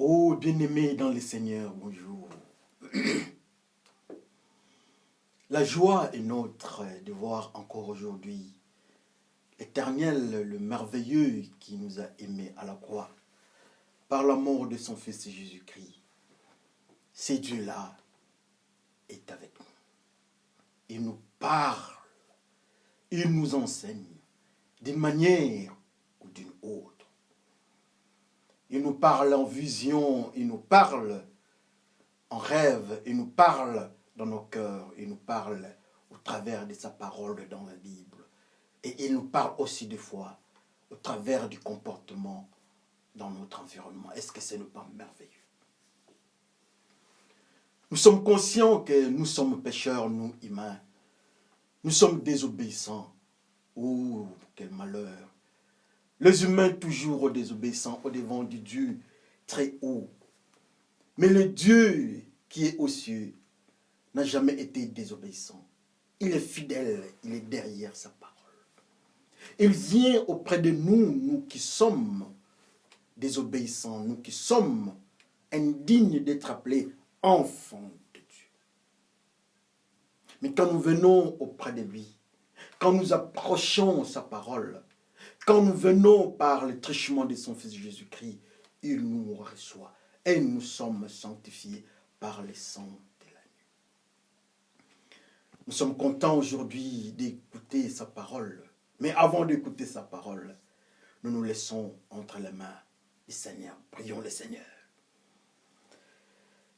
Oh, bien-aimés dans le Seigneur, bonjour. La joie est nôtre de voir encore aujourd'hui l'Éternel, le merveilleux qui nous a aimés à la croix par la mort de son Fils Jésus-Christ. Ce Dieu-là est avec nous. Il nous parle, il nous enseigne d'une manière ou d'une autre. Il nous parle en vision, il nous parle en rêve, il nous parle dans nos cœurs, il nous parle au travers de sa parole dans la Bible. Et il nous parle aussi des fois au travers du comportement dans notre environnement. Est-ce que ce n'est pas merveilleux? Nous sommes conscients que nous sommes pécheurs, nous humains. Nous sommes désobéissants. Oh, quel malheur! Les humains toujours désobéissants au devant du Dieu très haut. Mais le Dieu qui est aux cieux n'a jamais été désobéissant. Il est fidèle, il est derrière sa parole. Il vient auprès de nous, nous qui sommes désobéissants, nous qui sommes indignes d'être appelés enfants de Dieu. Mais quand nous venons auprès de lui, quand nous approchons sa parole, quand nous venons par le truchement de son Fils Jésus-Christ, il nous reçoit et nous sommes sanctifiés par le sang de l'agneau. Nous sommes contents aujourd'hui d'écouter sa parole. Mais avant d'écouter sa parole, nous nous laissons entre les mains du Seigneur. Prions le Seigneur.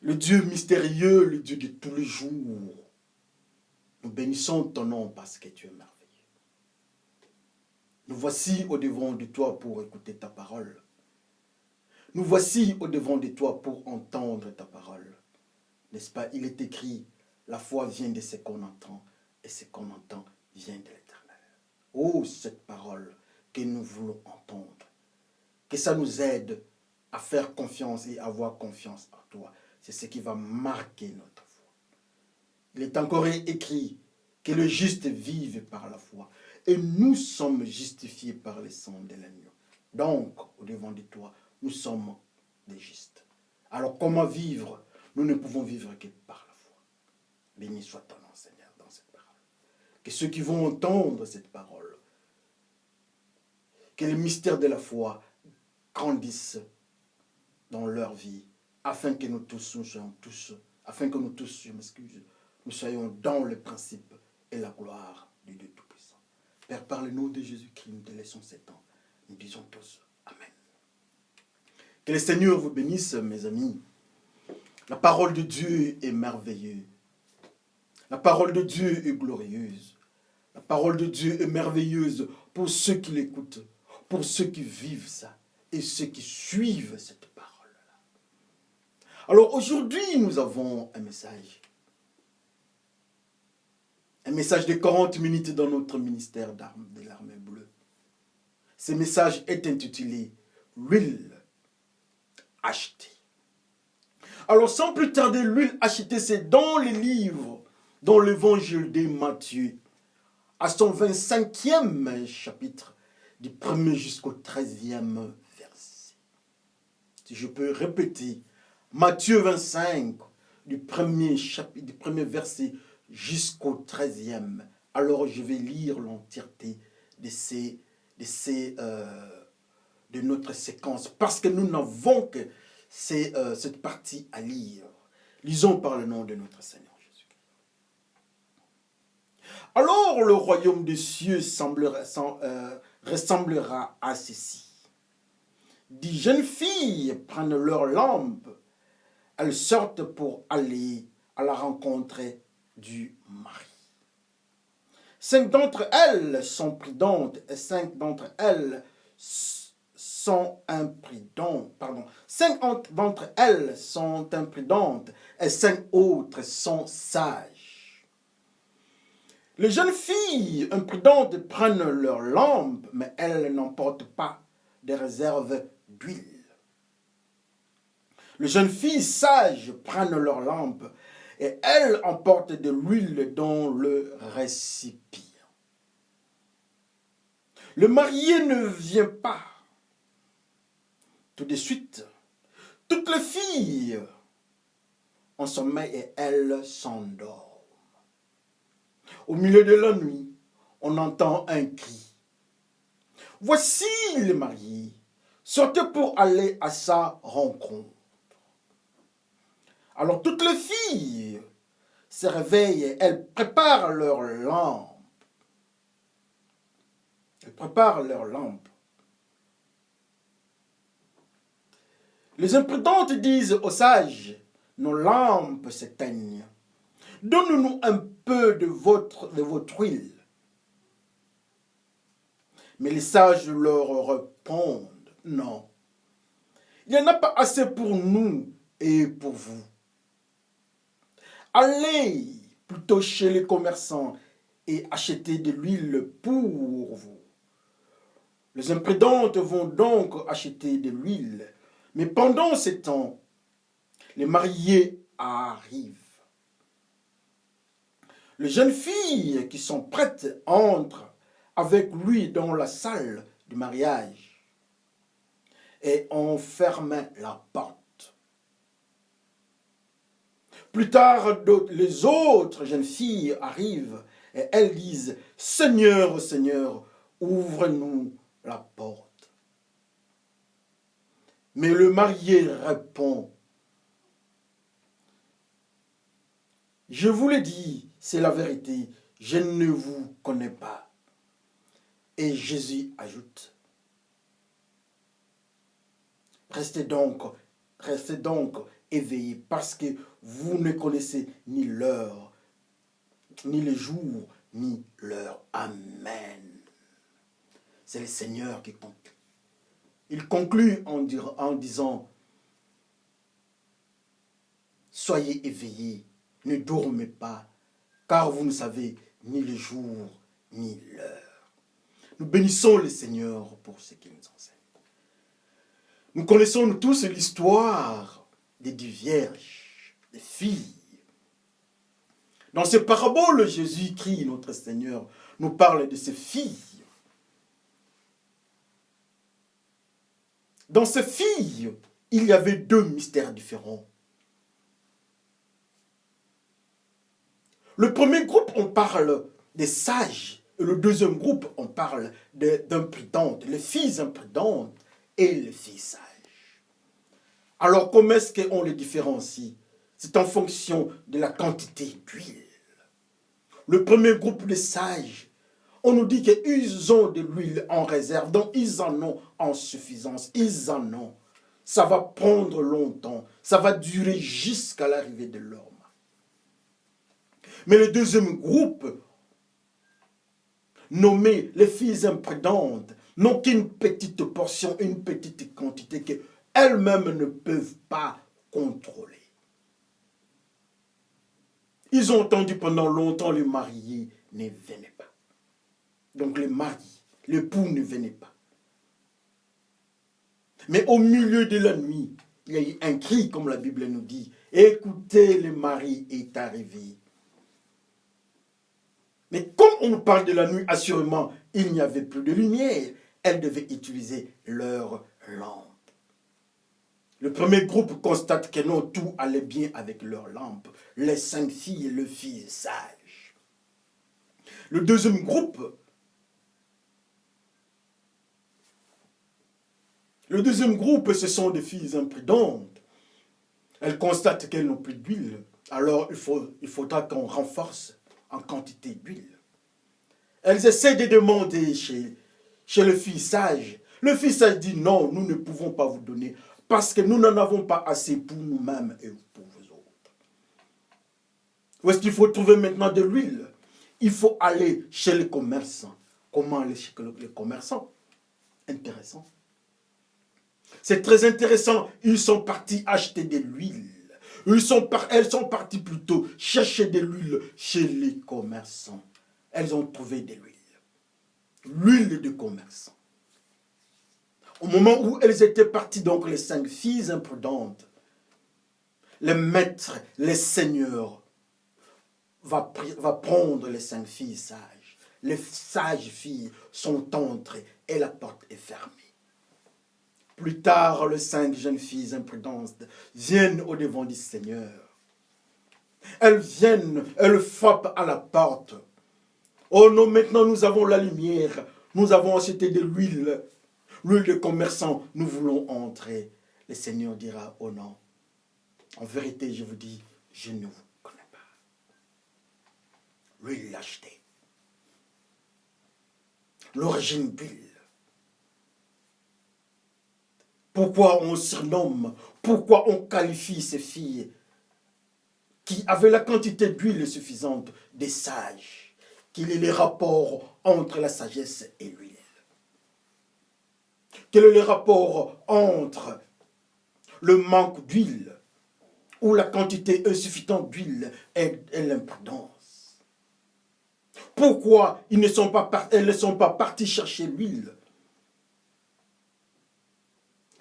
Le Dieu mystérieux, le Dieu de tous les jours, nous bénissons ton nom parce que tu es merveilleux. Nous voici au devant de toi pour écouter ta parole. Nous voici au devant de toi pour entendre ta parole. N'est-ce pas? Il est écrit, la foi vient de ce qu'on entend et ce qu'on entend vient de l'Éternel. Oh, cette parole que nous voulons entendre. Que ça nous aide à faire confiance et avoir confiance en toi. C'est ce qui va marquer notre foi. Il est encore écrit que le juste vive par la foi. Et nous sommes justifiés par le sang de l'agneau. Donc, au devant de toi, nous sommes des justes. Alors, comment vivre? Nous ne pouvons vivre que par la foi. Béni soit ton nom, Seigneur, dans cette parole. Que ceux qui vont entendre cette parole, que le mystère de la foi grandisse dans leur vie, afin que nous tous, nous soyons dans le principe et la gloire du Dieu Tout-Puissant. Père, par le nom de Jésus-Christ, nous te laissons ces temps. Nous disons tous Amen. Que le Seigneur vous bénisse, mes amis. La parole de Dieu est merveilleuse. La parole de Dieu est glorieuse. La parole de Dieu est merveilleuse pour ceux qui l'écoutent, pour ceux qui vivent ça et ceux qui suivent cette parole-là. Alors aujourd'hui, nous avons un message. Un message de 40 minutes dans notre ministère de l'armée bleue. Ce message est intitulé « L'huile achetée ». Alors sans plus tarder, l'huile achetée, c'est dans les livres, dans l'évangile de Matthieu, à son 25e chapitre, du 1er jusqu'au 13e verset. Si je peux répéter, Matthieu 25, du premier verset jusqu'au 13e. Alors je vais lire l'entièreté de notre séquence, parce que nous n'avons que cette partie à lire. Lisons par le nom de notre Seigneur Jésus-Christ. Alors le royaume des cieux ressemblera à ceci. 10 jeunes filles prennent leur lampe, elles sortent pour aller à la rencontre du mari. 5 d'entre elles sont prudentes et 5 d'entre elles sont imprudentes. 5 d'entre elles sont imprudentes et 5 autres sont sages. Les jeunes filles imprudentes prennent leur lampe, mais elles n'emportent pas de réserve d'huile. Les jeunes filles sages prennent leur lampe et elles emportent de l'huile dans le récipient. Le marié ne vient pas tout de suite. Toutes les filles en sommeil et elles s'endorment. Au milieu de la nuit, on entend un cri. Voici les mariés, sortez pour aller à sa rencontre. Alors toutes les filles se réveillent et elles préparent leurs lampes. Elles préparent leurs lampes. Les imprudentes disent aux sages, nos lampes s'éteignent. Donne-nous un peu de votre huile. Mais les sages leur répondent, non, il n'y en a pas assez pour nous et pour vous. Allez plutôt chez les commerçants et achetez de l'huile pour vous. Les imprudentes vont donc acheter de l'huile. Mais pendant ce temps, les mariés arrivent. Les jeunes filles qui sont prêtes entrent avec lui dans la salle du mariage et on ferme la porte. Plus tard, les autres jeunes filles arrivent et elles disent « Seigneur, Seigneur, ouvre-nous la porte. » Mais le marié répond « Je vous l'ai dit, c'est la vérité, je ne vous connais pas. » Et Jésus ajoute « Restez donc éveillés parce que vous ne connaissez ni l'heure, ni le jour, ni l'heure. » Amen. C'est le Seigneur qui conclut. Il conclut en disant « Soyez éveillés, ne dormez pas, car vous ne savez ni le jour, ni l'heure. » Nous bénissons le Seigneur pour ce qu'il nous enseigne. Nous connaissons tous l'histoire des 10 vierges, des filles. Dans ces paraboles, Jésus-Christ, notre Seigneur, nous parle de ces filles. Dans ces filles, il y avait 2 mystères différents. Le premier groupe, on parle des sages. Et le deuxième groupe, on parle d'imprudentes, les filles imprudentes et les filles sages. Alors, comment est-ce qu'on les différencie? C'est en fonction de la quantité d'huile. Le premier groupe de sages, on nous dit qu'ils ont de l'huile en réserve, donc ils en ont en suffisance, ils en ont. Ça va prendre longtemps, ça va durer jusqu'à l'arrivée de l'homme. Mais le deuxième groupe, nommé les filles imprudentes, n'ont qu'une petite portion, une petite quantité qu'elles-mêmes ne peuvent pas contrôler. Ils ont entendu pendant longtemps les mariés ne venaient pas. Donc les mariés, l'époux ne venait pas. Mais au milieu de la nuit, il y a eu un cri, comme la Bible nous dit. Écoutez, le mari est arrivé. Mais comme on nous parle de la nuit, assurément, il n'y avait plus de lumière. Elles devaient utiliser leur lampe. Le premier groupe constate que non, tout allait bien avec leur lampe. Les 5 filles et le fils sage. Le deuxième groupe, ce sont des filles imprudentes. Elles constatent qu'elles n'ont plus d'huile. Alors il faudra qu'on renforce en quantité d'huile. Elles essaient de demander chez le fils sage. Le fils sage dit non, nous ne pouvons pas vous donner parce que nous n'en avons pas assez pour nous-mêmes et pour vous autres. Où est-ce qu'il faut trouver maintenant de l'huile? Il faut aller chez les commerçants. Comment aller chez les commerçants? Intéressant. C'est très intéressant. Ils sont partis acheter de l'huile. Elles sont parties plutôt chercher de l'huile chez les commerçants. Elles ont trouvé de l'huile. L'huile de commerçant. Au moment où elles étaient parties, donc les 5 filles imprudentes, le maître, le Seigneur, va prendre les 5 filles sages. Les sages filles sont entrées et la porte est fermée. Plus tard, les 5 jeunes filles imprudentes viennent au devant du Seigneur. Elles viennent, elles frappent à la porte. Oh non, maintenant nous avons la lumière, nous avons acheté de l'huile de commerçant, nous voulons entrer. Le Seigneur dira, oh non, en vérité, je vous dis, je ne vous connais pas. L'huile l'achetée. L'origine d'huile. Pourquoi on surnomme, pourquoi on qualifie ces filles qui avaient la quantité d'huile suffisante des sages? Quel est le rapport entre la sagesse et l'huile? Quel est le rapport entre le manque d'huile ou la quantité insuffisante d'huile et l'imprudence? Pourquoi elles ne sont pas parties chercher l'huile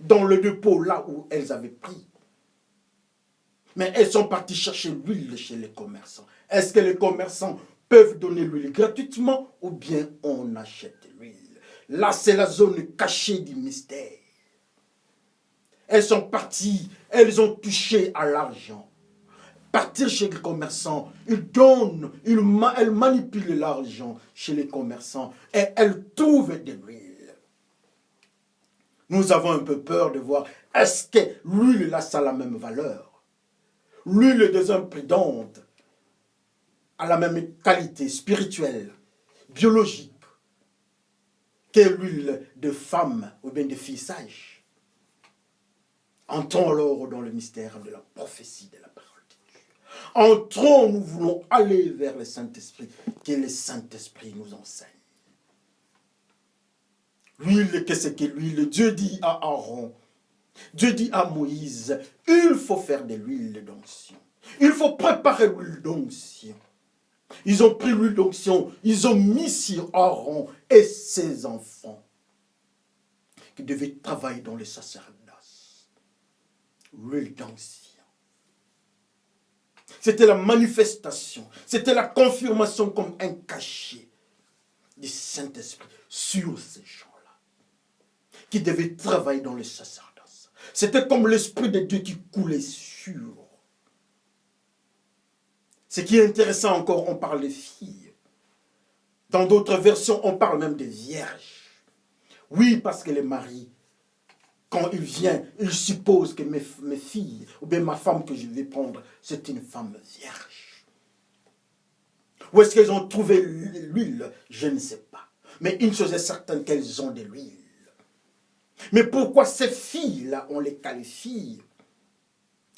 dans le dépôt là où elles avaient pris? Mais elles sont parties chercher l'huile chez les commerçants. Est-ce que les commerçants peuvent donner l'huile gratuitement ou bien on achète l'huile? Là, c'est la zone cachée du mystère. Elles sont parties, elles ont touché à l'argent. Partir chez les commerçants, ils donnent, elles manipulent l'argent chez les commerçants et elles trouvent de l'huile. Nous avons un peu peur de voir, est-ce que l'huile là, ça a la même valeur? L'huile des imprudentes a la même qualité spirituelle, biologique, que l'huile de femmes ou bien de filles sages. Entrons alors dans le mystère de la prophétie de la parole de Dieu. Entrons, nous voulons aller vers le Saint-Esprit, que le Saint-Esprit nous enseigne. L'huile, qu'est-ce que l'huile? Dieu dit à Aaron, Dieu dit à Moïse, il faut faire de l'huile d'onction. Il faut préparer l'huile d'onction. Ils ont pris l'huile d'onction, ils ont mis sur Aaron et ses enfants qui devaient travailler dans le sacerdoce. L'huile d'onction. C'était la manifestation, c'était la confirmation comme un cachet du Saint-Esprit sur ces gens-là qui devaient travailler dans le sacerdoce. C'était comme l'Esprit de Dieu qui coulait sur. Ce qui est intéressant encore, on parle de filles. Dans d'autres versions, on parle même de vierges. Oui, parce que les maris, quand il vient, il suppose que mes filles, ou bien ma femme que je vais prendre, c'est une femme vierge. Où est-ce qu'elles ont trouvé l'huile? Je ne sais pas. Mais une chose est certaine, qu'elles ont de l'huile. Mais pourquoi ces filles-là, on les qualifie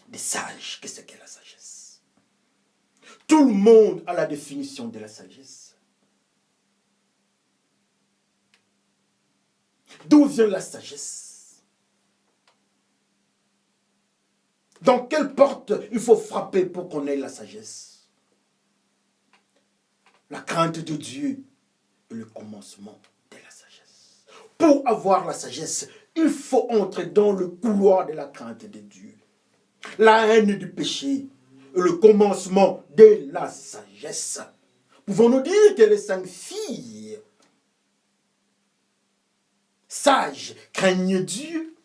de sages? Qu'est-ce que la sagesse? Tout le monde a la définition de la sagesse. D'où vient la sagesse? Dans quelle porte il faut frapper pour qu'on ait la sagesse? La crainte de Dieu est le commencement de la sagesse. Pour avoir la sagesse, il faut entrer dans le couloir de la crainte de Dieu. La haine du péché est le commencement de la sagesse. Pouvons-nous dire que les 5 filles sages craignent Dieu?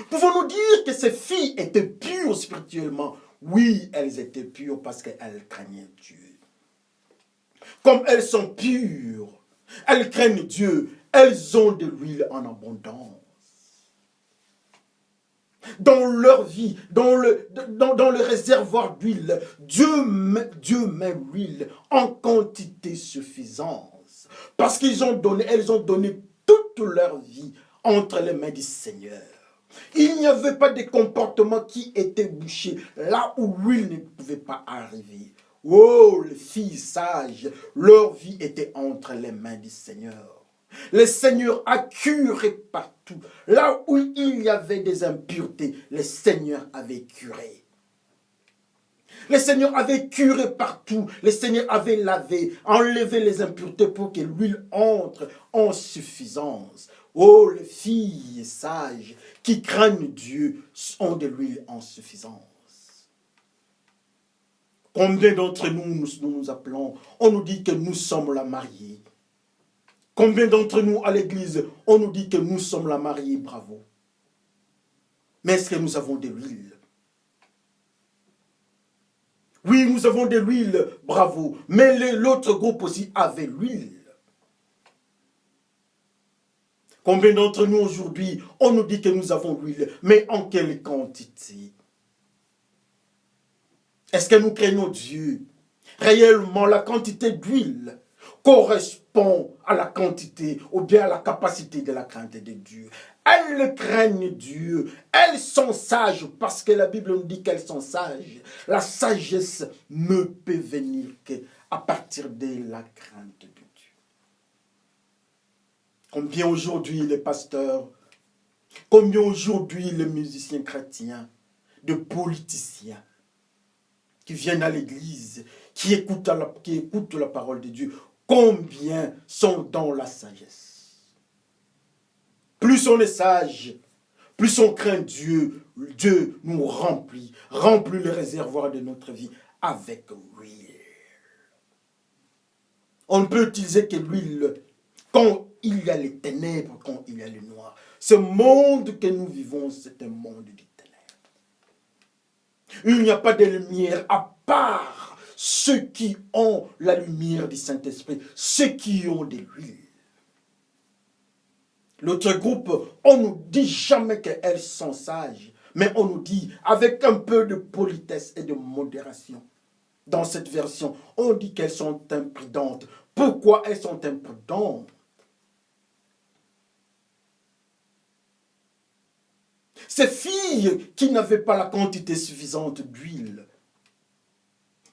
Pouvons-nous dire que ces filles étaient pures spirituellement? Oui, elles étaient pures parce qu'elles craignaient Dieu. Comme elles sont pures, elles craignent Dieu, elles ont de l'huile en abondance. Dans leur vie, dans le réservoir d'huile, Dieu met l'huile en quantité suffisante. Parce elles ont donné toute leur vie entre les mains du Seigneur. Il n'y avait pas de comportement qui était bouché là où l'huile ne pouvait pas arriver. Oh, les filles sages, leur vie était entre les mains du Seigneur. Le Seigneur a curé partout. Là où il y avait des impuretés, le Seigneur avait curé. Le Seigneur avait curé partout. Le Seigneur avait lavé, enlevé les impuretés pour que l'huile entre en suffisance. Oh, les filles sages qui craignent Dieu ont de l'huile en suffisance. Combien d'entre nous nous appelons, on nous dit que nous sommes la mariée. Combien d'entre nous à l'église, on nous dit que nous sommes la mariée, bravo. Mais est-ce que nous avons de l'huile? Oui, nous avons de l'huile, bravo. Mais l'autre groupe aussi avait l'huile. Combien d'entre nous aujourd'hui, on nous dit que nous avons l'huile, mais en quelle quantité? Est-ce que nous craignons Dieu? Réellement, la quantité d'huile correspond à la quantité ou bien à la capacité de la crainte de Dieu. Elles craignent Dieu, elles sont sages parce que la Bible nous dit qu'elles sont sages. La sagesse ne peut venir qu'à partir de la crainte de Dieu. Combien aujourd'hui les pasteurs, combien aujourd'hui les musiciens chrétiens, de politiciens qui viennent à l'église, qui écoutent la parole de Dieu, combien sont dans la sagesse? Plus on est sage, plus on craint Dieu, Dieu nous remplit le réservoir de notre vie avec l'huile. On ne peut utiliser que l'huile quand il y a les ténèbres, quand il y a le noir. Ce monde que nous vivons, c'est un monde de ténèbres. Il n'y a pas de lumière à part ceux qui ont la lumière du Saint-Esprit, ceux qui ont de l'huile. L'autre groupe, on ne nous dit jamais qu'elles sont sages, mais on nous dit avec un peu de politesse et de modération. Dans cette version, on dit qu'elles sont imprudentes. Pourquoi elles sont imprudentes? Ces filles qui n'avaient pas la quantité suffisante d'huile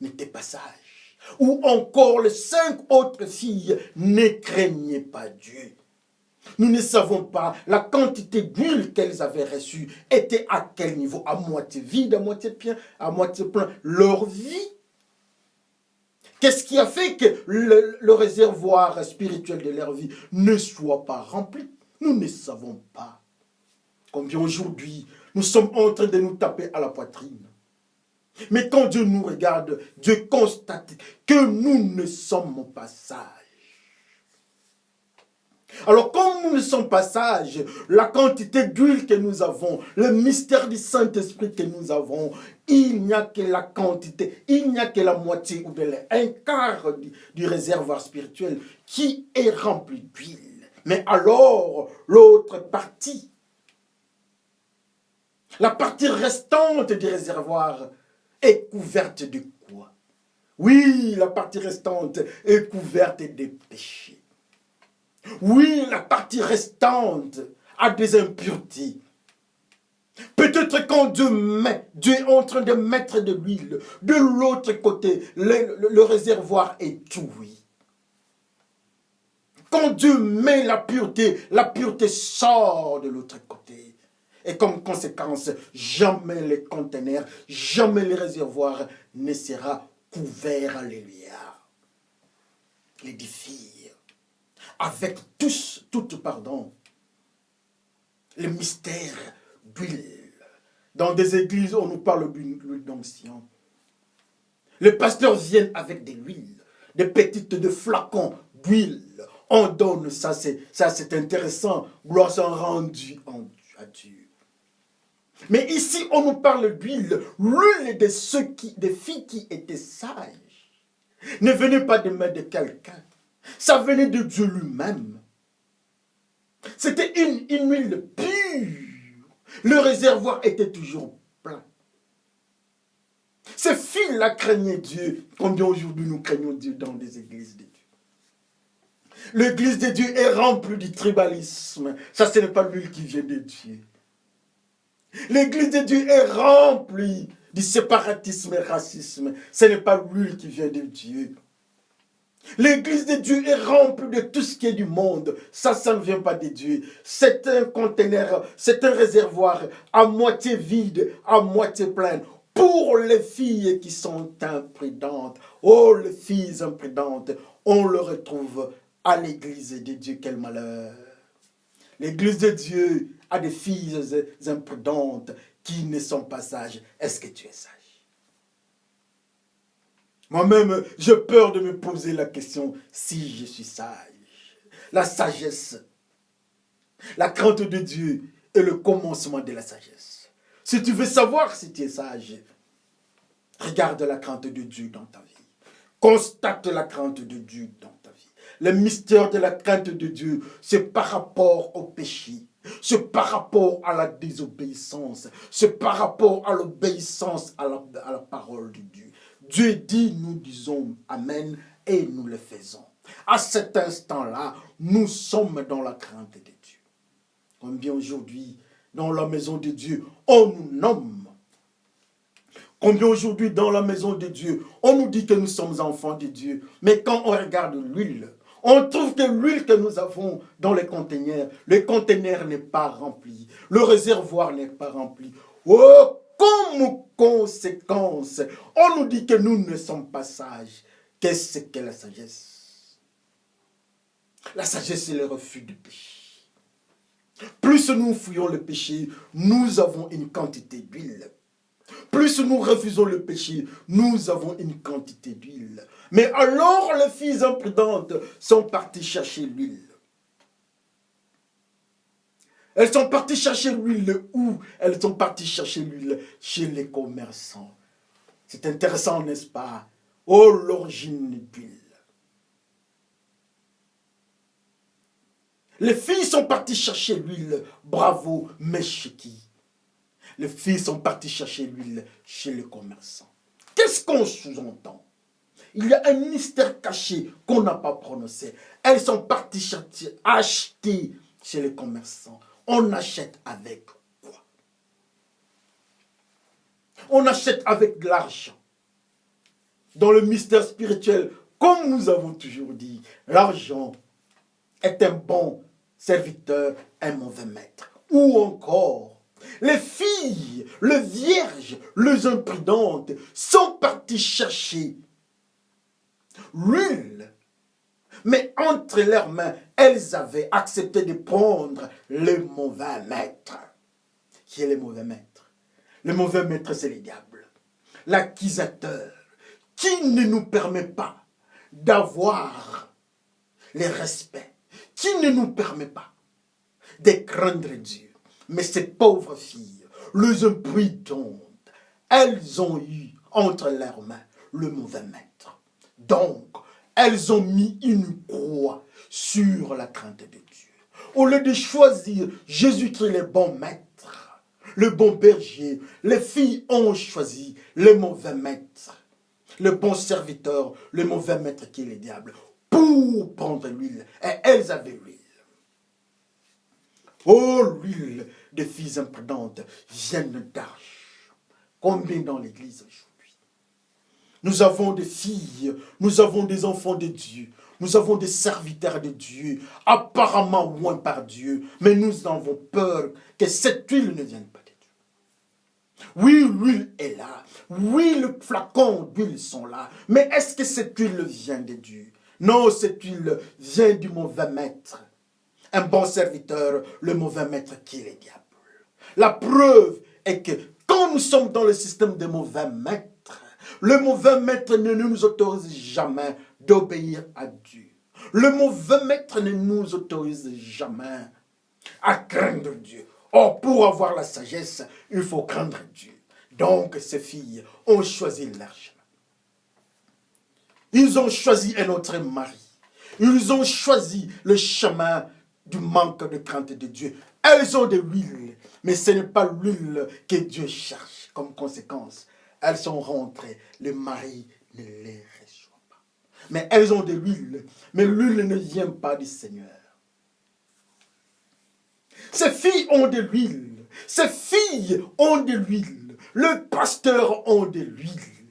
n'étaient pas sages. Ou encore les 5 autres filles ne craignaient pas Dieu. Nous ne savons pas la quantité d'huile qu'elles avaient reçue était à quel niveau, à moitié vide, à moitié plein. Leur vie. Qu'est-ce qui a fait que le réservoir spirituel de leur vie ne soit pas rempli? Nous ne savons pas. Combien aujourd'hui, nous sommes en train de nous taper à la poitrine. Mais quand Dieu nous regarde, Dieu constate que nous ne sommes pas sages. Alors, comme nous ne sommes pas sages, la quantité d'huile que nous avons, le mystère du Saint-Esprit que nous avons, il n'y a que la quantité, il n'y a que la moitié ou bien un quart du réservoir spirituel qui est rempli d'huile. Mais alors, l'autre partie, la partie restante du réservoir est couverte de quoi? Oui, la partie restante est couverte des péchés. Oui, la partie restante a des impuretés. Peut-être quand Dieu est en train de mettre de l'huile, de l'autre côté, le réservoir est tout, oui. Quand Dieu met la pureté sort de l'autre côté. Et comme conséquence, jamais les conteneurs, jamais les réservoirs ne sera couvert, alléluia. L'édifice. Avec le mystère d'huile. Dans des églises, on nous parle d'huile d'onction. Les pasteurs viennent avec de l'huile, des flacons d'huile. On donne ça, c'est intéressant. Gloire soit rendue à Dieu. Mais ici, on nous parle d'huile. L'huile des filles qui étaient sages ne venait pas de main de quelqu'un. Ça venait de Dieu lui-même. C'était une huile pure. Le réservoir était toujours plein. Ces filles-là craignaient Dieu. Combien aujourd'hui nous craignons Dieu dans des églises de Dieu? L'église de Dieu est remplie du tribalisme. Ça, ce n'est pas l'huile qui vient de Dieu. L'église de Dieu est remplie du séparatisme et racisme. Ce n'est pas l'huile qui vient de Dieu. L'église de Dieu est remplie de tout ce qui est du monde. Ça ne vient pas de Dieu. C'est un conteneur, c'est un réservoir à moitié vide, à moitié plein. Pour les filles qui sont imprudentes, oh les filles imprudentes, on le retrouve à l'église de Dieu. Quel malheur. L'église de Dieu a des filles imprudentes qui ne sont pas sages. Est-ce que tu es sage? Moi-même, j'ai peur de me poser la question si je suis sage. La sagesse. La crainte de Dieu est le commencement de la sagesse. Si tu veux savoir si tu es sage, regarde la crainte de Dieu dans ta vie. Constate la crainte de Dieu dans ta vie. Le mystère de la crainte de Dieu, c'est par rapport au péché. C'est par rapport à la désobéissance. C'est par rapport à l'obéissance à la parole de Dieu. Dieu dit, nous disons Amen et nous le faisons. À cet instant-là, nous sommes dans la crainte de Dieu. Combien aujourd'hui, dans la maison de Dieu, on nous nomme. Combien aujourd'hui, dans la maison de Dieu, on nous dit que nous sommes enfants de Dieu. Mais quand on regarde l'huile, on trouve que l'huile que nous avons dans le conteneur n'est pas rempli. Le réservoir n'est pas rempli. Oh, comme conséquence, on nous dit que nous ne sommes pas sages. Qu'est-ce que la sagesse? La sagesse, c'est le refus du péché. Plus nous fuyons le péché, nous avons une quantité d'huile. Plus nous refusons le péché, nous avons une quantité d'huile. Mais alors les filles imprudentes sont parties chercher l'huile. Elles sont parties chercher l'huile où? Elles sont parties chercher l'huile chez les commerçants. C'est intéressant, n'est-ce pas? Oh, l'origine d'huile. Les filles sont parties chercher l'huile. Bravo, mais chez qui? Les filles sont parties chercher l'huile chez les commerçants. Qu'est-ce qu'on sous-entend? Il y a un mystère caché qu'on n'a pas prononcé. Elles sont parties acheter chez les commerçants. On achète avec quoi? On achète avec de l'argent. Dans le mystère spirituel, comme nous avons toujours dit, l'argent est un bon serviteur, un mauvais maître. Ou encore, les filles, les vierges, les imprudentes sont parties chercher l'huile. Mais entre leurs mains, elles avaient accepté de prendre le mauvais maître. Qui est le mauvais maître? Le mauvais maître, c'est le diable. L'accusateur qui ne nous permet pas d'avoir le respect, qui ne nous permet pas de craindre Dieu. Mais ces pauvres filles, les imprudentes, elles ont eu entre leurs mains le mauvais maître. Donc, elles ont mis une croix sur la crainte de Dieu. Au lieu de choisir Jésus-Christ le bon maître, le bon berger, les filles ont choisi le mauvais maître, le bon serviteur, le mauvais maître qui est le diable, pour prendre l'huile. Et elles avaient l'huile. Oh, l'huile des filles imprudentes viennent d'Arche. Combien dans l'église aujourd'hui? Nous avons des filles, nous avons des enfants de Dieu, nous avons des serviteurs de Dieu, apparemment moins par Dieu, mais nous avons peur que cette huile ne vienne pas de Dieu. Oui, l'huile est là. Oui, le flacon d'huile sont là. Mais est-ce que cette huile vient de Dieu? Non, cette huile vient du mauvais maître. Un bon serviteur, le mauvais maître qui est le diable. La preuve est que quand nous sommes dans le système des mauvais maîtres, le mauvais maître ne nous autorise jamais d'obéir à Dieu. Le mauvais maître ne nous autorise jamais à craindre Dieu. Or, pour avoir la sagesse, il faut craindre Dieu. Donc, ces filles ont choisi leur chemin. Ils ont choisi un autre mari. Ils ont choisi le chemin du manque de crainte de Dieu. Elles ont de l'huile, mais ce n'est pas l'huile que Dieu cherche. Comme conséquence, elles sont rentrées, le mari ne les reçoit pas. Mais elles ont de l'huile, mais l'huile ne vient pas du Seigneur. Ces filles ont de l'huile, ces filles ont de l'huile, le pasteur ont de l'huile.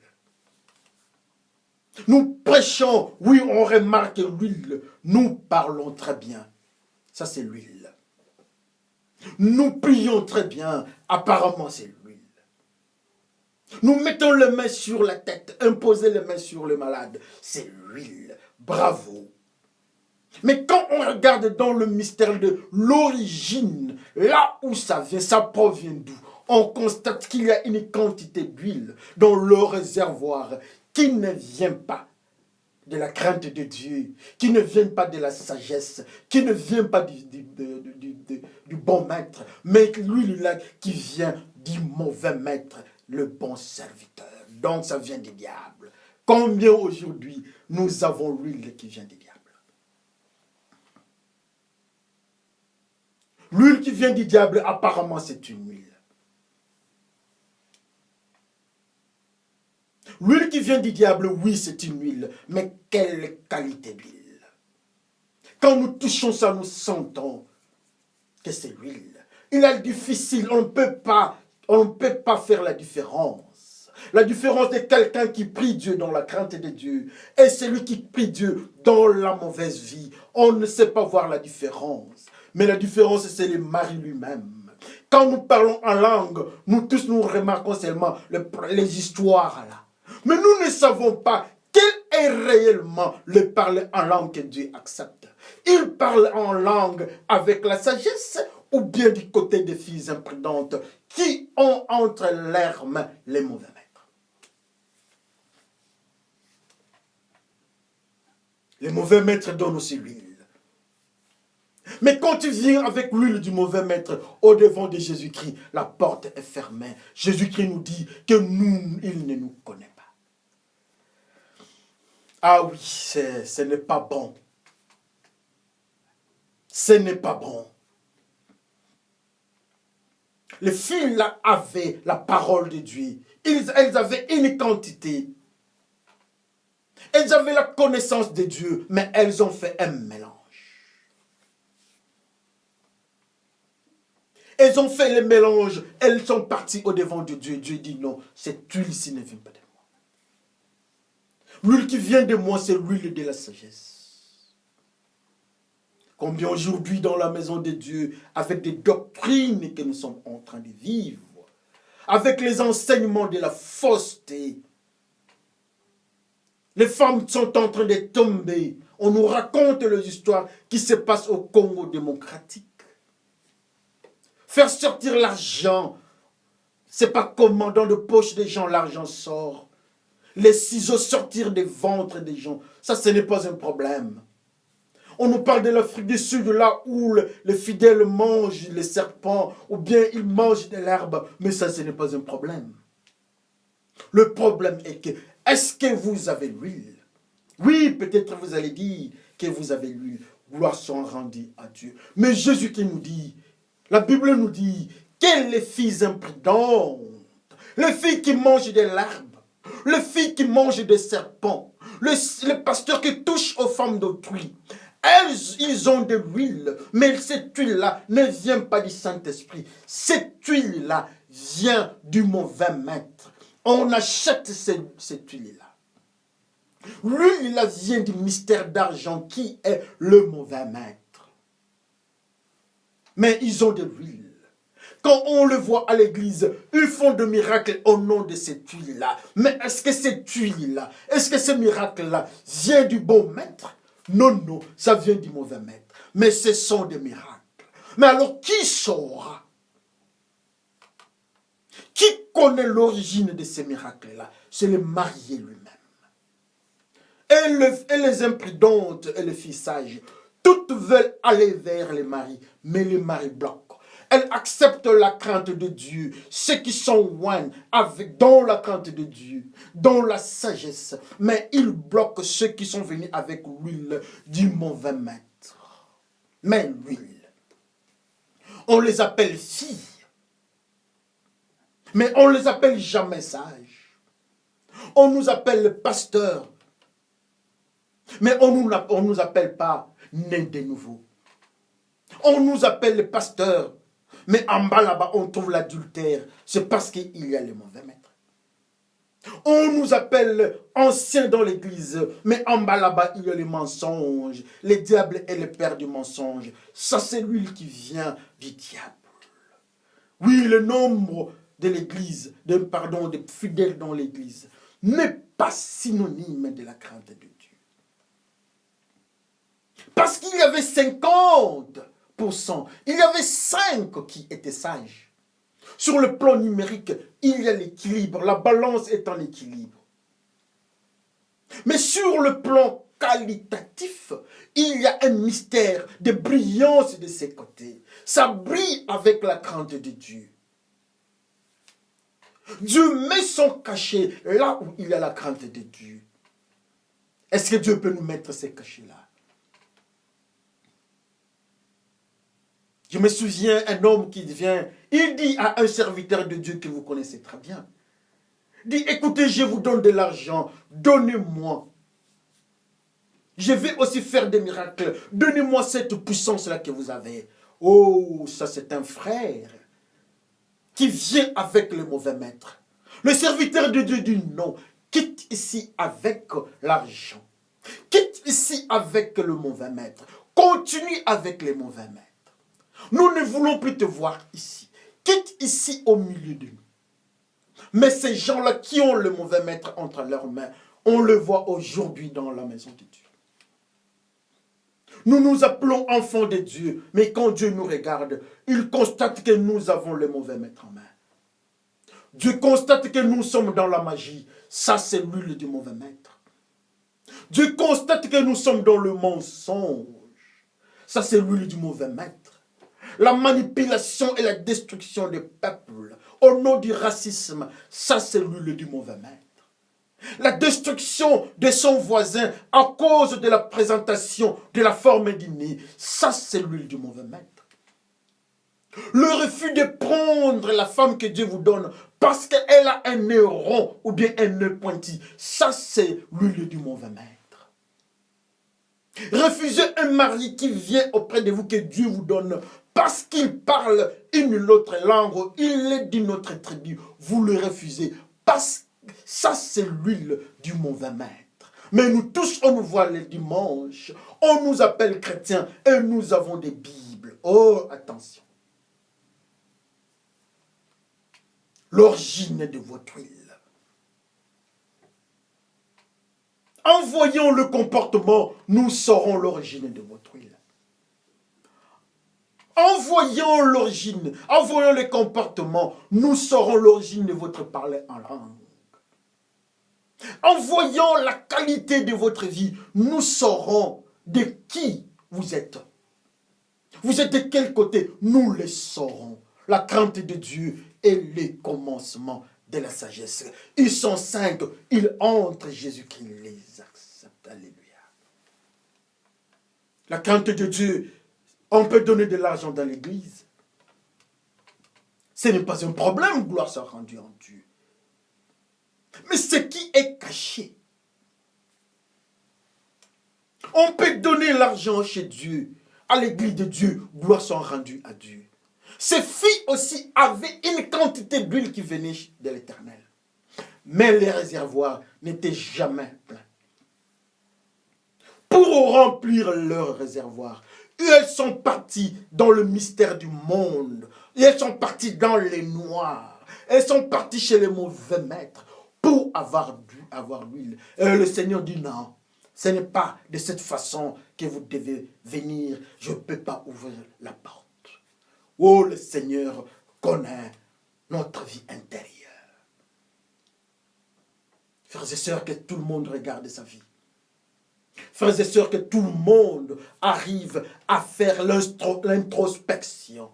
Nous prêchons, oui, on remarque l'huile, nous parlons très bien. Ça, c'est l'huile. Nous prions très bien. Apparemment, c'est l'huile. Nous mettons les mains sur la tête, imposer les mains sur le malade. C'est l'huile. Bravo. Mais quand on regarde dans le mystère de l'origine, là où ça vient, ça provient d'où? On constate qu'il y a une quantité d'huile dans le réservoir qui ne vient pas de la crainte de Dieu, qui ne vient pas de la sagesse, qui ne vient pas du bon maître, mais l'huile qui vient du mauvais maître, le bon serviteur. Donc ça vient du diable. Combien aujourd'hui nous avons l'huile qui vient du diable? L'huile qui vient du diable, apparemment c'est une huile. L'huile qui vient du diable, oui, c'est une huile, mais quelle qualité d'huile? Quand nous touchons ça, nous sentons que c'est l'huile. Il est difficile, on ne peut pas faire la différence. La différence de quelqu'un qui prie Dieu dans la crainte de Dieu et celui qui prie Dieu dans la mauvaise vie. On ne sait pas voir la différence. Mais la différence, c'est le mari lui-même. Quand nous parlons en langue, nous tous nous remarquons seulement les histoires là. Mais nous ne savons pas quel est réellement le parler en langue que Dieu accepte. Il parle en langue avec la sagesse ou bien du côté des filles imprudentes qui ont entre leurs mains les mauvais maîtres. Les mauvais maîtres donnent aussi l'huile. Mais quand tu viens avec l'huile du mauvais maître au devant de Jésus-Christ, la porte est fermée. Jésus-Christ nous dit que nous, il ne nous connaît pas. Ah oui, ce n'est pas bon. Ce n'est pas bon. Les filles là avaient la parole de Dieu. Elles avaient une quantité. Elles avaient la connaissance de Dieu, mais elles ont fait un mélange. Elles ont fait le mélange. Elles sont parties au devant de Dieu. Dieu dit non, cette huile-ci ne vient pas de moi. L'huile qui vient de moi, c'est l'huile de la sagesse. Combien aujourd'hui dans la maison de Dieu, avec des doctrines que nous sommes en train de vivre, avec les enseignements de la fausseté, les femmes sont en train de tomber. On nous raconte les histoires qui se passent au Congo démocratique. Faire sortir l'argent, c'est pas comment dans les poches des gens l'argent sort. Les ciseaux sortir des ventres des gens, ça ce n'est pas un problème. On nous parle de l'Afrique du Sud, là où les fidèles mangent les serpents, ou bien ils mangent de l'herbe, mais ça ce n'est pas un problème. Le problème est que, est-ce que vous avez l'huile? Oui, peut-être vous allez dire que vous avez l'huile. Gloire soit rendue à Dieu. Mais Jésus qui nous dit, la Bible nous dit, que les filles imprudentes, les filles qui mangent de l'herbe, les filles qui mangent des serpents, les pasteurs qui touchent aux femmes d'autrui, ils ont de l'huile, mais cette huile-là ne vient pas du Saint-Esprit. Cette huile-là vient du mauvais maître. On achète cette huile-là. L'huile vient du mystère d'argent qui est le mauvais maître. Mais ils ont de l'huile. Quand on le voit à l'église, ils font des miracles au nom de cette huile-là. Mais est-ce que cette huile-là, est-ce que ce miracle-là vient du bon maître? Non, non, ça vient du mauvais maître. Mais ce sont des miracles. Mais alors, qui saura? Qui connaît l'origine de ces miracles-là? C'est le marié lui-même. Et les imprudentes et les filles sages, toutes veulent aller vers les maris, mais les maris bloquent. Elles acceptent la crainte de Dieu, ceux qui sont loin dans la crainte de Dieu, dans la sagesse, mais ils bloquent ceux qui sont venus avec l'huile du mauvais maître. Mais l'huile, on les appelle filles, mais on ne les appelle jamais sages. On nous appelle pasteurs, mais on ne nous appelle pas nés de nouveau. On nous appelle les pasteurs, mais en bas là-bas on trouve l'adultère. C'est parce qu'il y a les mauvais maîtres. On nous appelle anciens dans l'église, mais en bas là-bas il y a les mensonges. Les diables et les pères du mensonge. Ça c'est l'huile qui vient du diable. Oui, le nombre de l'église, des fidèles dans l'église, n'est pas synonyme de la crainte de Dieu. Parce qu'il y avait 50%, il y avait 5 qui étaient sages. Sur le plan numérique, il y a l'équilibre, la balance est en équilibre. Mais sur le plan qualitatif, il y a un mystère de brillance de ses côtés. Ça brille avec la crainte de Dieu. Dieu met son cachet là où il y a la crainte de Dieu. Est-ce que Dieu peut nous mettre ces cachets-là? Je me souviens, un homme qui vient, il dit à un serviteur de Dieu que vous connaissez très bien, il dit, écoutez, je vous donne de l'argent, donnez-moi. Je vais aussi faire des miracles, donnez-moi cette puissance-là que vous avez. Oh, ça c'est un frère qui vient avec le mauvais maître. Le serviteur de Dieu dit non, quitte ici avec l'argent. Quitte ici avec le mauvais maître. Continue avec les mauvais maîtres. Nous ne voulons plus te voir ici. Quitte ici au milieu de nous. Mais ces gens-là qui ont le mauvais maître entre leurs mains, on le voit aujourd'hui dans la maison de Dieu. Nous nous appelons enfants de Dieu, mais quand Dieu nous regarde, il constate que nous avons le mauvais maître en main. Dieu constate que nous sommes dans la magie. Ça, c'est l'huile du mauvais maître. Dieu constate que nous sommes dans le mensonge. Ça, c'est l'huile du mauvais maître. La manipulation et la destruction des peuples au nom du racisme, ça, c'est l'huile du mauvais maître. La destruction de son voisin à cause de la présentation de la forme du nez, ça, c'est l'huile du mauvais maître. Le refus de prendre la femme que Dieu vous donne parce qu'elle a un nez rond ou bien un nez pointu, ça c'est l'huile du mauvais maître. Refusez un mari qui vient auprès de vous que Dieu vous donne parce qu'il parle une autre langue, il est d'une autre tribu, vous le refusez parce que ça c'est l'huile du mauvais maître. Mais nous tous on nous voit le dimanche, on nous appelle chrétiens et nous avons des Bibles. Oh attention. L'origine de votre huile. En voyant le comportement, nous saurons l'origine de votre huile. En voyant l'origine, en voyant le comportement, nous saurons l'origine de votre parler en langue. En voyant la qualité de votre vie, nous saurons de qui vous êtes. Vous êtes de quel côté? Nous le saurons. La crainte de Dieu est le commencement de la sagesse. Ils sont 5, ils entrent, Jésus-Christ les accepte. Alléluia. La crainte de Dieu, on peut donner de l'argent dans l'église. Ce n'est pas un problème, gloire soit rendue en Dieu. Mais ce qui est caché, on peut donner l'argent chez Dieu, à l'église de Dieu, gloire soit rendue à Dieu. Ces filles aussi avaient une quantité d'huile qui venait de l'Éternel. Mais les réservoirs n'étaient jamais pleins. Pour remplir leurs réservoirs, elles sont parties dans le mystère du monde. Et elles sont parties dans les noirs. Elles sont parties chez les mauvais maîtres pour avoir l'huile. Et le Seigneur dit non. Ce n'est pas de cette façon que vous devez venir. Je ne peux pas ouvrir la porte. Oh, le Seigneur connaît notre vie intérieure. Frères et sœurs, que tout le monde regarde sa vie. Frères et sœurs, que tout le monde arrive à faire l'introspection.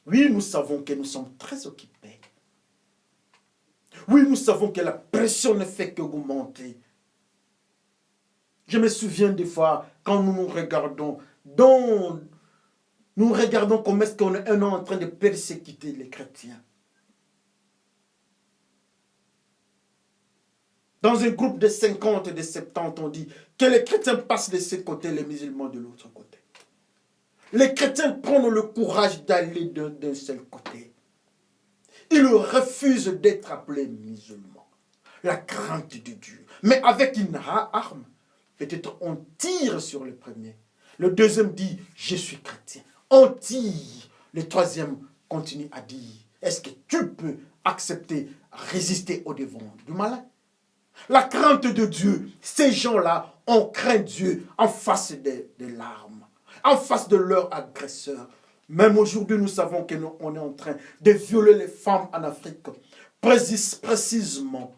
Oui, nous savons que nous sommes très occupés. Oui, nous savons que la pression ne fait qu'augmenter. Je me souviens des fois, quand nous nous regardons, nous regardons comment est-ce qu'on est en train de persécuter les chrétiens. Dans un groupe de 50 et de 70, on dit que les chrétiens passent de ce côté, les musulmans de l'autre côté. Les chrétiens prennent le courage d'aller d'un seul côté. Ils refusent d'être appelés musulmans. La crainte de Dieu. Mais avec une arme, peut-être on tire sur le premier. Le deuxième dit, je suis chrétien. On tire. Le troisième continue à dire, est-ce que tu peux accepter, résister au devant du malin? La crainte de Dieu, ces gens-là ont craint Dieu en face des larmes, en face de leurs agresseurs. Même aujourd'hui, nous savons qu'on est en train de violer les femmes en Afrique, précisément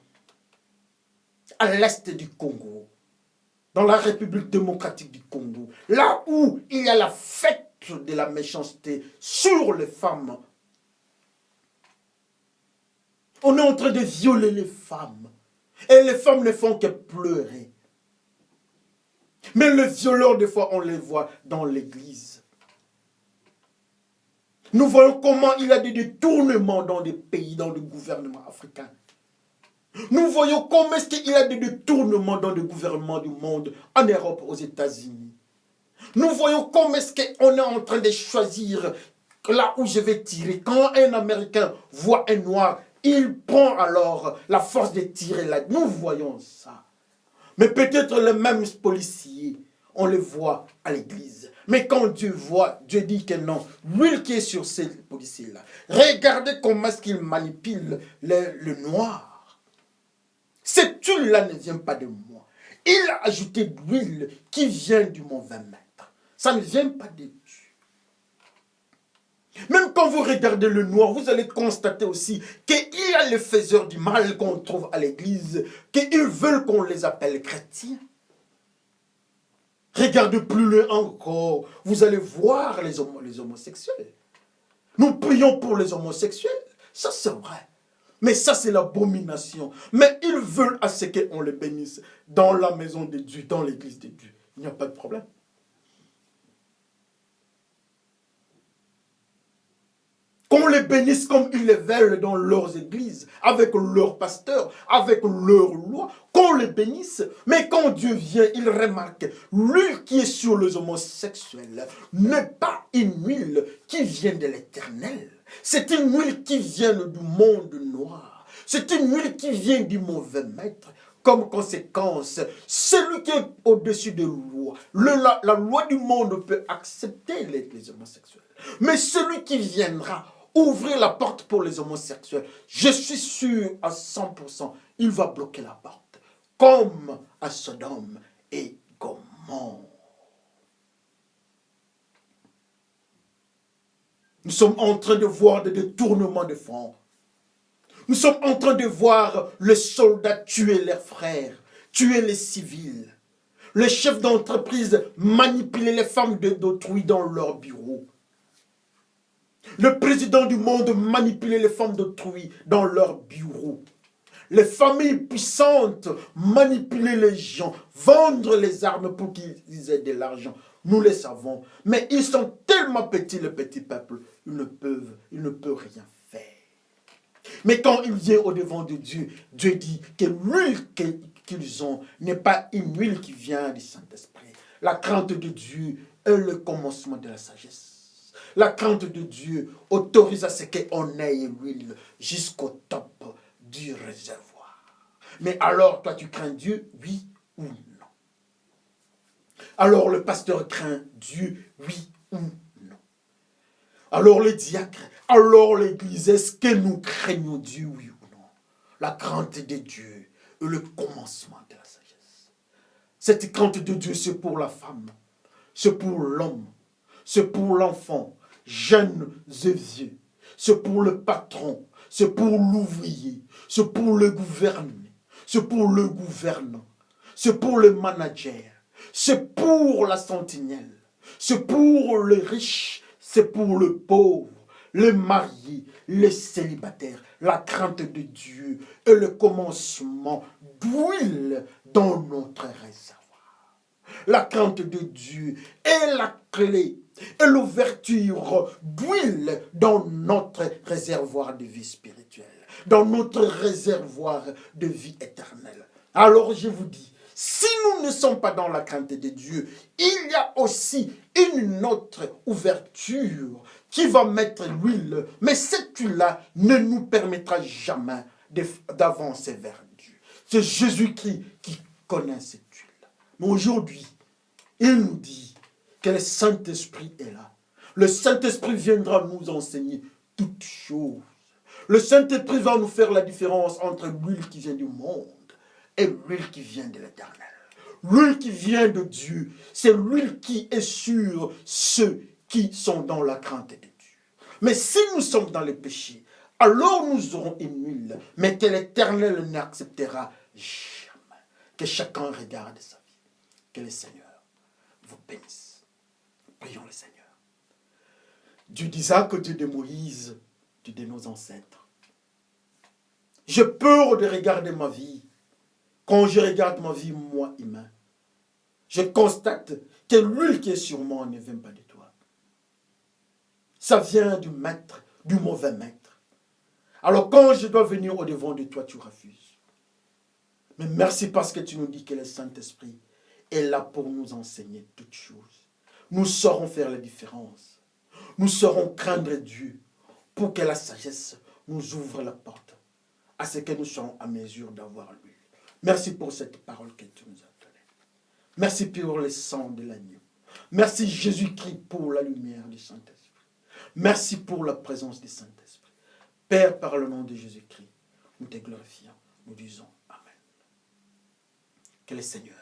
à l'est du Congo, dans la République démocratique du Congo, là où il y a la fête de la méchanceté sur les femmes. On est en train de violer les femmes. Et les femmes ne font que pleurer. Mais les violeurs, des fois, on les voit dans l'église. Nous voyons comment il y a des détournements dans des pays, dans le gouvernement africain. Nous voyons comment est-ce qu'il y a des détournements dans le gouvernement du monde, en Europe, aux États-Unis. Nous voyons comment est-ce qu'on est en train de choisir là où je vais tirer. Quand un Américain voit un Noir, il prend alors la force de tirer là. Nous voyons ça. Mais peut-être les mêmes policiers, on les voit à l'église. Mais quand Dieu voit, Dieu dit que non. Lui qui est sur ces policiers-là, regardez comment est-ce qu'il manipule le noir. Cette huile-là ne vient pas de moi. Il a ajouté de l'huile qui vient du mauvais maître. Ça ne vient pas de Dieu. Même quand vous regardez le noir, vous allez constater aussi qu'il y a les faiseurs du mal qu'on trouve à l'église, qu'ils veulent qu'on les appelle chrétiens. Regardez plus loin encore, vous allez voir les homosexuels. Nous prions pour les homosexuels, ça c'est vrai. Mais ça c'est l'abomination. Mais ils veulent à ce qu'on les bénisse dans la maison de Dieu, dans l'église de Dieu. Il n'y a pas de problème. Qu'on les bénisse comme ils le veulent dans leurs églises, avec leurs pasteurs, avec leurs lois, qu'on les bénisse. Mais quand Dieu vient, il remarque, l'huile qui est sur les homosexuels n'est pas une huile qui vient de l'Éternel. C'est une huile qui vient du monde noir. C'est une huile qui vient du mauvais maître. Comme conséquence, celui qui est au-dessus de la loi du monde peut accepter les homosexuels. Mais celui qui viendra ouvrir la porte pour les homosexuels, je suis sûr à 100%, il va bloquer la porte. Comme à Sodome et Gomorrhe. Nous sommes en train de voir des détournements de fonds. Nous sommes en train de voir les soldats tuer leurs frères, tuer les civils. Les chefs d'entreprise manipuler les femmes d'autrui dans leur bureau. Le président du monde manipuler les femmes d'autrui dans leur bureau. Les familles puissantes manipuler les gens, vendre les armes pour qu'ils aient de l'argent. Nous les savons. Mais ils sont tellement petits, le petit peuple, ils ne peuvent rien faire. Mais quand ils viennent au-devant de Dieu, Dieu dit que l'huile qu'ils ont n'est pas une huile qui vient du Saint-Esprit. La crainte de Dieu est le commencement de la sagesse. La crainte de Dieu autorise à ce qu'on ait l'huile jusqu'au top du réservoir. Mais alors, toi, tu crains Dieu, oui ou non? Alors, le pasteur craint Dieu, oui ou non? Alors, le diacre, alors l'église, est-ce que nous craignons Dieu, oui ou non? La crainte de Dieu est le commencement de la sagesse. Cette crainte de Dieu, c'est pour la femme, c'est pour l'homme, c'est pour l'enfant, jeunes et vieux, c'est pour le patron, c'est pour l'ouvrier, c'est pour le gouverné, c'est pour le gouvernant, c'est pour le manager, c'est pour la sentinelle, c'est pour les riches, c'est pour le pauvre, les mariés, les célibataires. La crainte de Dieu est le commencement d'huile dans notre réservoir. La crainte de Dieu est la clé et l'ouverture d'huile dans notre réservoir de vie spirituelle, dans notre réservoir de vie éternelle. Alors je vous dis, si nous ne sommes pas dans la crainte de Dieu, il y a aussi une autre ouverture qui va mettre l'huile, mais cette huile-là ne nous permettra jamais d'avancer vers Dieu. C'est Jésus-Christ qui connaît cette huile. Mais aujourd'hui, il nous dit que le Saint-Esprit est là. Le Saint-Esprit viendra nous enseigner toutes choses. Le Saint-Esprit va nous faire la différence entre l'huile qui vient du monde et l'huile qui vient de l'Éternel. L'huile qui vient de Dieu, c'est l'huile qui est sur ceux qui sont dans la crainte de Dieu. Mais si nous sommes dans le péché, alors nous aurons une huile, mais que l'Éternel n'acceptera jamais. Que chacun regarde sa vie. Que le Seigneur vous bénisse. Prions le Seigneur. Dieu d'Isaac, Dieu de Moïse, Dieu de nos ancêtres. J'ai peur de regarder ma vie. Quand je regarde ma vie, moi, humain, je constate que l'huile qui est sur moi ne vient pas de toi. Ça vient du maître, du mauvais maître. Alors quand je dois venir au-devant de toi, tu refuses. Mais merci parce que tu nous dis que le Saint-Esprit est là pour nous enseigner toutes choses. Nous saurons faire la différence. Nous saurons craindre Dieu pour que la sagesse nous ouvre la porte à ce que nous soyons à mesure d'avoir lui. Merci pour cette parole que tu nous as donnée. Merci pour le sang de l'agneau. Merci Jésus-Christ pour la lumière du Saint-Esprit. Merci pour la présence du Saint-Esprit. Père, par le nom de Jésus-Christ, nous te glorifions. Nous disons Amen. Que le Seigneur